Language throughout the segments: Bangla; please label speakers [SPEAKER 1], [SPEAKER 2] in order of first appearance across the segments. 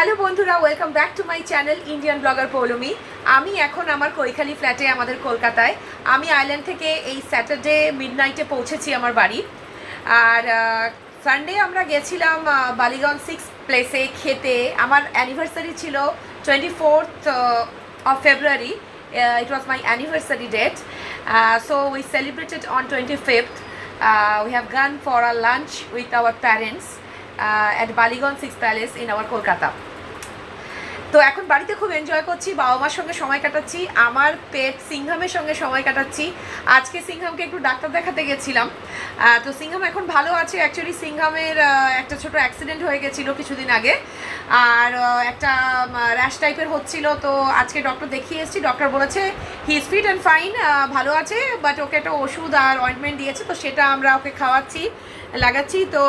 [SPEAKER 1] হ্যালো বন্ধুরা, welcome back to my channel Indian blogger Poulami. আমি এখন আমার কৈখালি ফ্ল্যাটে আমাদের কলকাতায়। আমি আইল্যান্ড থেকে এই স্যাটারডে মিডনাইটে পৌঁছেছি আমার বাড়ি। আর সানডে আমরা গেছিলাম বালিগঞ্জ 6 প্লেসে খেতে। আমার অ্যানিভার্সারি ছিল 24th of February. It was my anniversary date. So we celebrated on 25th. We have gone for a lunch with our parents at Baligons 6 Palace in our Kolkata. তো এখন বাড়িতে খুব এনজয় করছি, বাবা মার সঙ্গে সময় কাটাচ্ছি, আমার পেট সিংহামের সঙ্গে সময় কাটাচ্ছি। আজকে সিংহামকে একটু ডাক্তার দেখাতে গেছিলাম, তো সিংহাম এখন ভালো আছে। অ্যাকচুয়ালি সিংহামের একটা ছোট অ্যাক্সিডেন্ট হয়ে গেছিলো কিছুদিন আগে, আর একটা র্যাশ টাইপের হচ্ছিল। তো আজকে ডক্টর দেখিয়ে এসেছি, ডক্টর বলেছে he is fit and fine, ভালো আছে, বাট ওকে একটা ওষুধ আর অয়েন্টমেন্ট দিয়েছে, তো সেটা আমরা ওকে খাওয়াচ্ছি, লাগাচ্ছি। তো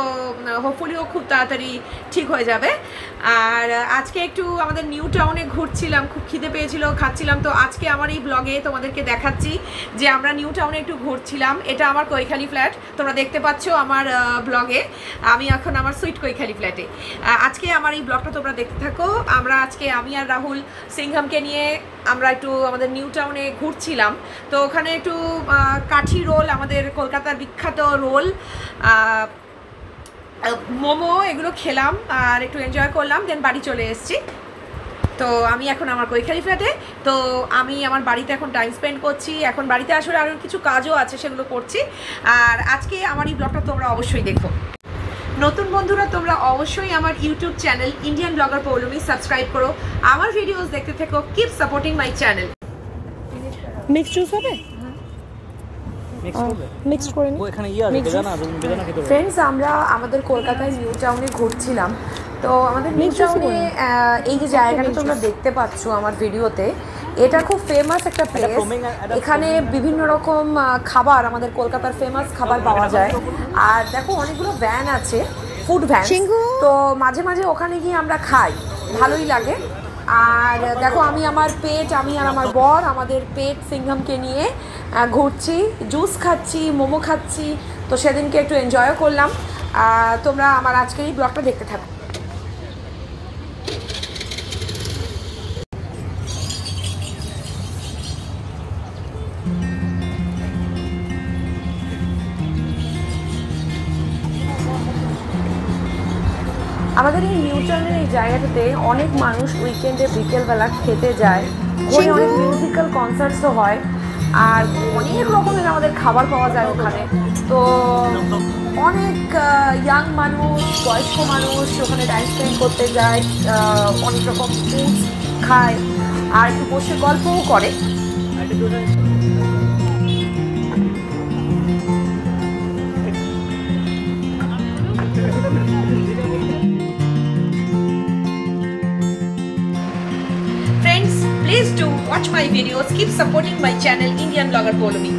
[SPEAKER 1] হোপফুলি ও খুব তাড়াতাড়ি ঠিক হয়ে যাবে। আর আজকে একটু আমাদের নিউ টাউনে ঘুরছিলাম, খুব খিদে পেয়েছিল, খাচ্ছিলাম। তো আজকে আমার এই ব্লগে তোমাদেরকে দেখাচ্ছি যে আমরা নিউ টাউনে একটু ঘুরছিলাম। এটা আমার কৈখালি ফ্ল্যাট, তোমরা দেখতে পাচ্ছ আমার ব্লগে। আমি এখন আমার সুইট কৈখালি ফ্ল্যাটে। আজকে আমার এই ব্লগটা তোমরা দেখতে থাকো। আমি আর রাহুল সিংহামকে নিয়ে আমরা একটু আমাদের নিউ টাউনে ঘুরছিলাম। তো ওখানে একটু কাঠি রোল, আমাদের কলকাতার বিখ্যাত রোল, মোমো, এগুলো খেলাম আর একটু এনজয় করলাম, দেন বাড়ি চলে এসেছি। তো আমি এখন আমার কৈখালি ফ্ল্যাটে। তো আমি আমার বাড়িতে এখন টাইম স্পেন্ড করছি। এখন বাড়িতে আসলে আরও কিছু কাজও আছে, সেগুলো করছি। আর আজকে আমার এই ব্লগটা তোমরা অবশ্যই দেখো। নতুন বন্ধুরা, তোমরা অবশ্যই আমার YouTube channel Indian blogger Poulami subscribe করো, আমার ভিডিওস দেখতে থেকো, keep supporting my channel.
[SPEAKER 2] Mix juice হবে? মিক্সড করে নিই।
[SPEAKER 3] ওখানে বেদানা খেতে হবে।
[SPEAKER 1] ফ্রেন্ডস, আমরা আমাদের কলকাতায় নিউ টাউনে ঘুরছিলাম। তো আমাদের নিউ টাউনে এই যে জায়গাটা তোমরা দেখতে পাচ্ছ আমার ভিডিওতে, এটা খুব ফেমাস একটা প্লেস। এখানে বিভিন্ন রকম খাবার, আমাদের কলকাতার ফেমাস খাবার পাওয়া যায়। আর দেখো অনেকগুলো ভ্যান আছে, ফুড ভ্যান। তো মাঝে মাঝে ওখানে গিয়ে আমরা খাই, ভালোই লাগে। আর দেখো আমি আর আমার বর আমাদের পেট সিংহামকে নিয়ে ঘুরছি, জুস খাচ্ছি, মোমো খাচ্ছি। তো সেদিনকে একটু এনজয়ও করলাম। তোমরা আমার আজকের এই ব্লগটা দেখতে থাকো। আমাদের এই নিউ টাউনের এই জায়গাটাতে অনেক মানুষ উইকেন্ডে বিকেলবেলা খেতে যায়, অনেক মিউজিক্যাল কনসার্টসও হয়, আর অনেক রকমের আমাদের খাবার পাওয়া যায় ওখানে। তো অনেক ইয়াং মানুষ, বয়স্ক মানুষ ওখানে টাইম স্পেন্ড করতে যায়, অনেক রকম ফুড খায় আর একটু বসে গল্পও করে। Friends, please do watch my videos. Keep supporting my channel Indian Blogger Polomi.